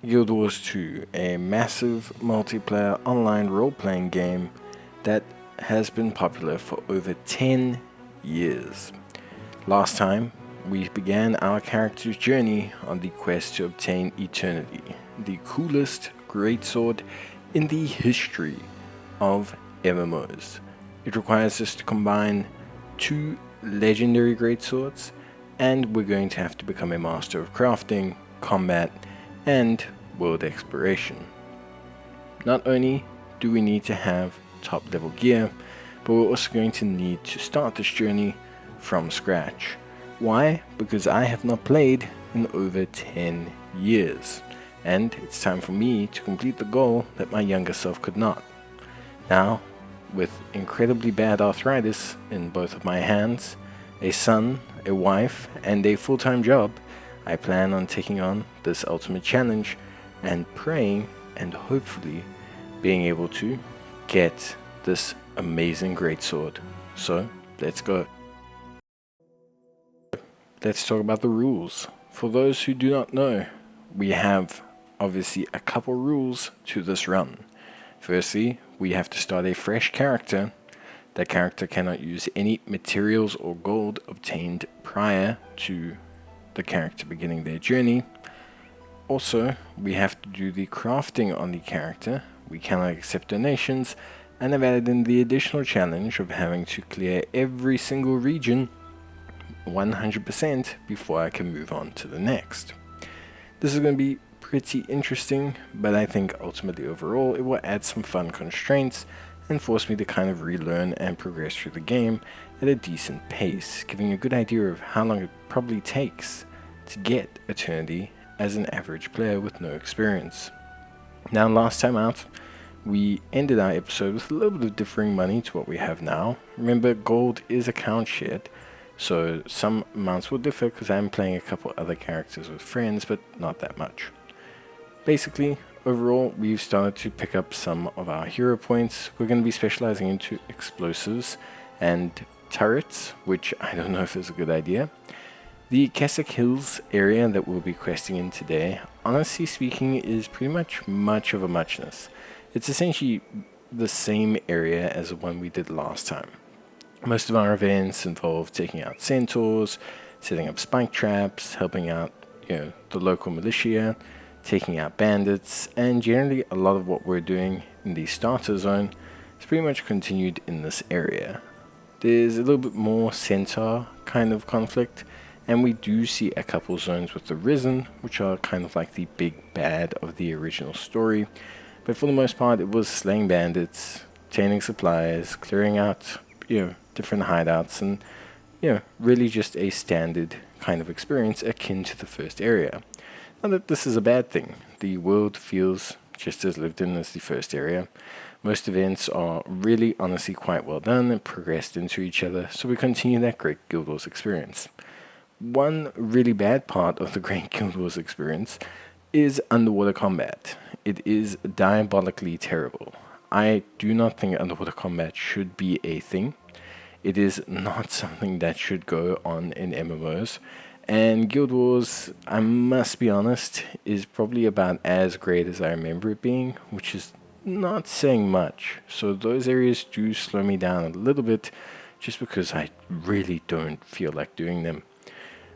Guild Wars 2, a massive multiplayer online role-playing game that has been popular for over 10 years. Last time, we began our character's journey on the quest to obtain Eternity, the coolest greatsword in the history of MMOs. It requires us to combine 2 Legendary Greatswords, and we're going to have to become a master of crafting, combat, and world exploration. Not only do we need to have top level gear, but we're also going to need to start this journey from scratch. Why? Because I have not played in over 10 years, and it's time for me to complete the goal that my younger self could not. Now, with incredibly bad arthritis in both of my hands, a son, a wife, and a full-time job, I plan on taking on this ultimate challenge and praying and hopefully being able to get this amazing greatsword. So, let's go. Let's talk about the rules. For those who do not know, we have obviously a couple rules to this run. Firstly, we have to start a fresh character. That character cannot use any materials or gold obtained prior to the character beginning their journey. Also, we have to do the crafting on the character. We cannot accept donations, and I've added in the additional challenge of having to clear every single region 100% before I can move on to the next. This is going to be pretty interesting, but I think ultimately overall it will add some fun constraints and force me to kind of relearn and progress through the game at a decent pace, giving a good idea of how long it probably takes to get Eternity as an average player with no experience. Now, last time out, we ended our episode with a little bit of differing money to what we have now. Remember, gold is account shared, so some amounts will differ because I'm playing a couple other characters with friends, but not that much. Basically, overall, we've started to pick up some of our hero points. We're going to be specializing into explosives and turrets, which I don't know if is a good idea. The Kessex Hills area that we'll be questing in today, honestly speaking, is pretty much of a muchness. It's essentially the same area as the one we did last time. Most of our events involve taking out centaurs, setting up spike traps, helping out the local militia, taking out bandits, and generally a lot of what we're doing in the starter zone is pretty much continued in this area. There's a little bit more centaur kind of conflict, and we do see a couple zones with the Risen, which are kind of like the big bad of the original story, but for the most part it was slaying bandits, obtaining supplies, clearing out different hideouts, and really just a standard kind of experience akin to the first area. Not that this is a bad thing. The world feels just as lived in as the first area. Most events are really honestly quite well done and progressed into each other, so we continue that great Guild Wars experience. One really bad part of the great Guild Wars experience is underwater combat. It is diabolically terrible. I do not think underwater combat should be a thing. It is not something that should go on in MMOs. And Guild Wars, I must be honest, is probably about as great as I remember it being, which is not saying much. So those areas do slow me down a little bit, just because I really don't feel like doing them.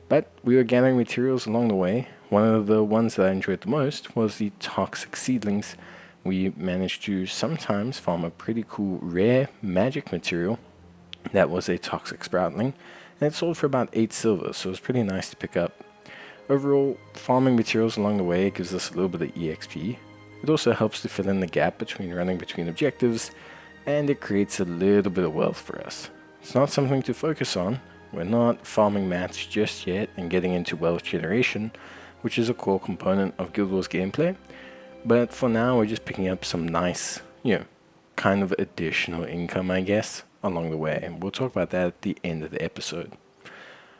But we were gathering materials along the way. One of the ones that I enjoyed the most was the toxic seedlings. We managed to sometimes farm a pretty cool rare magic material that was a toxic sproutling, and it sold for about 8 silver, so it was pretty nice to pick up. Overall, farming materials along the way gives us a little bit of EXP. It also helps to fill in the gap between running between objectives, and it creates a little bit of wealth for us. It's not something to focus on. We're not farming mats just yet and getting into wealth generation, which is a core component of Guild Wars gameplay, but for now we're just picking up some nice, kind of additional income, I guess, along the way, and we'll talk about that at the end of the episode.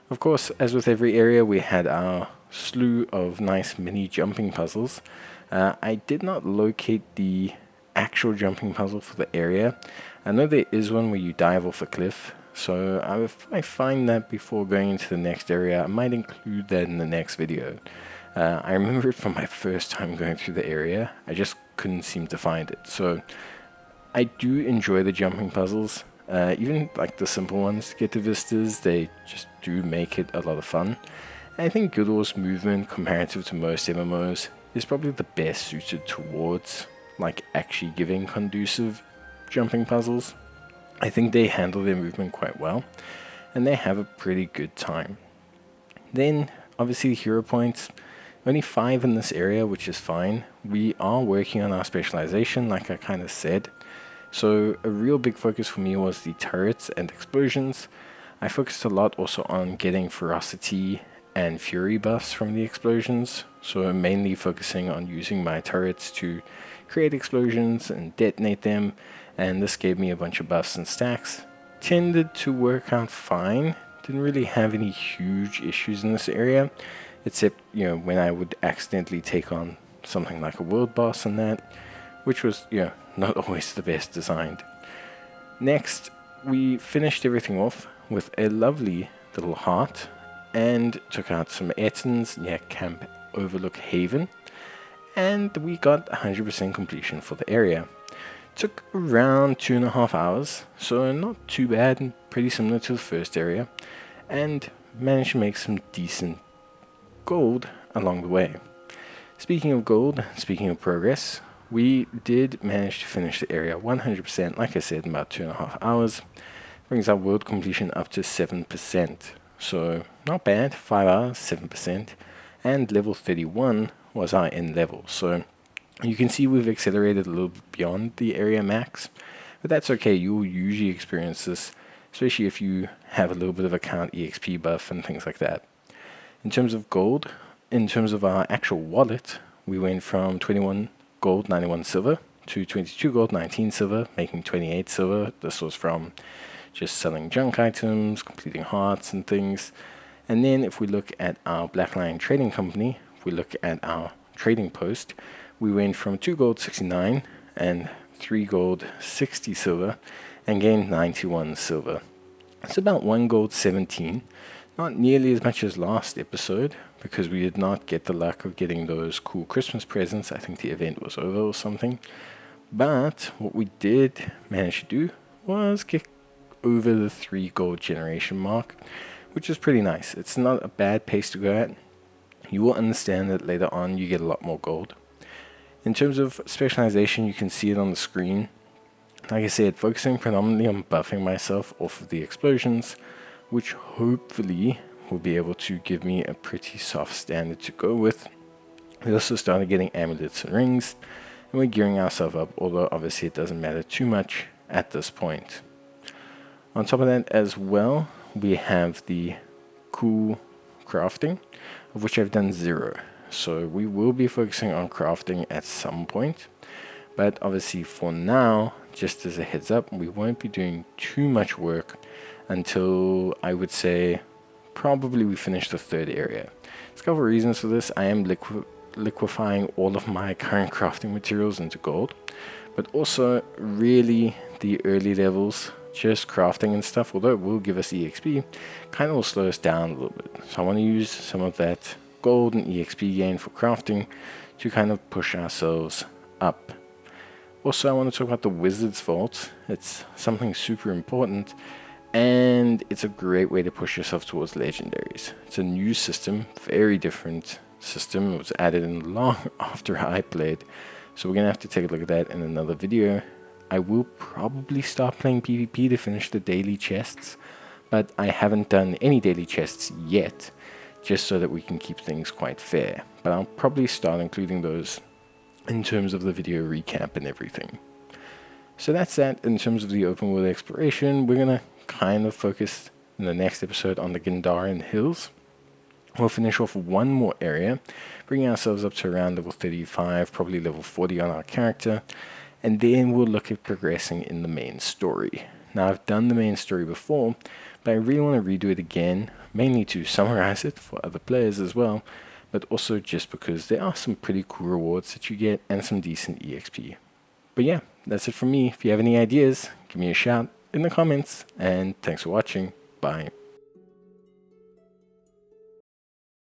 Of course, as with every area, we had our slew of nice mini jumping puzzles. I did not locate the actual jumping puzzle for the area. I know there is one where you dive off a cliff, so if I find that before going into the next area, I might include that in the next video. I remember it from my first time going through the area. I just couldn't seem to find it. So I do enjoy the jumping puzzles. Even like the simple ones to get to vistas, they just do make it a lot of fun. I think Guild Wars movement, comparative to most MMOs, is probably the best suited towards like actually giving conducive jumping puzzles. I think they handle their movement quite well, and they have a pretty good time. Then, obviously, hero points. Only 5 in this area, which is fine. We are working on our specialization, like I kind of said. So, a real big focus for me was the turrets and explosions. I focused a lot also on getting ferocity and fury buffs from the explosions. So, I'm mainly focusing on using my turrets to create explosions and detonate them. And this gave me a bunch of buffs and stacks. Tended to work out fine. Didn't really have any huge issues in this area, except, when I would accidentally take on something like a world boss and that, which was, not always the best designed. Next, we finished everything off with a lovely little heart and took out some Ettins near Camp Overlook Haven, and we got 100% completion for the area. Took around 2.5 hours, so not too bad and pretty similar to the first area, and managed to make some decent gold along the way. Speaking of gold, speaking of progress, we did manage to finish the area 100%, like I said, in about 2.5 hours. Brings our world completion up to 7%, so not bad, 5 hours, 7%, and level 31 was our end level, so you can see we've accelerated a little bit beyond the area max, but that's okay. You'll usually experience this, especially if you have a little bit of a count EXP buff and things like that. In terms of gold, in terms of our actual wallet, we went from 21 gold, 91 silver to 22 gold, 19 silver, making 28 silver. This was from just selling junk items, completing hearts and things. And then if we look at our Black Lion Trading Company, if we look at our trading post, we went from 2 gold 69 and 3 gold 60 silver and gained 91 silver. It's about 1 gold 17. Not nearly as much as last episode because we did not get the luck of getting those cool Christmas presents. I think the event was over or something. But what we did manage to do was get over the 3 gold generation mark, which is pretty nice. It's not a bad pace to go at. You will understand that later on you get a lot more gold. In terms of specialization, you can see it on the screen. Like I said, focusing predominantly on buffing myself off of the explosions, which hopefully will be able to give me a pretty soft standard to go with. We also started getting amulets and rings, and we're gearing ourselves up, although obviously it doesn't matter too much at this point. On top of that as well, we have the cool crafting, of which I've done 0. So we will be focusing on crafting at some point, but obviously for now, just as a heads up, we won't be doing too much work until I would say probably we finish the 3rd area. There's a couple of reasons for this. I am liquefying all of my current crafting materials into gold, but also really the early levels, just crafting and stuff, although it will give us EXP, kind of will slow us down a little bit. So I want to use some of that gold and EXP gain for crafting to kind of push ourselves up. Also, I want to talk about the Wizard's Vault. It's something super important, and it's a great way to push yourself towards legendaries. It's a new system, very different system. It was added in long after I played, so we're gonna have to take a look at that in another video. I will probably start playing PvP to finish the daily chests, but I haven't done any daily chests yet, just so that we can keep things quite fair. But I'll probably start including those in terms of the video recap and everything. So that's that in terms of the open world exploration. We're going to kind of focus in the next episode on the Gandarian Hills. We'll finish off one more area, bringing ourselves up to around level 35, probably level 40 on our character, and then we'll look at progressing in the main story. Now, I've done the main story before, but I really want to redo it again, mainly to summarize it for other players as well, but also just because there are some pretty cool rewards that you get and some decent EXP. But yeah, that's it from me. If you have any ideas, give me a shout in the comments, and thanks for watching. Bye.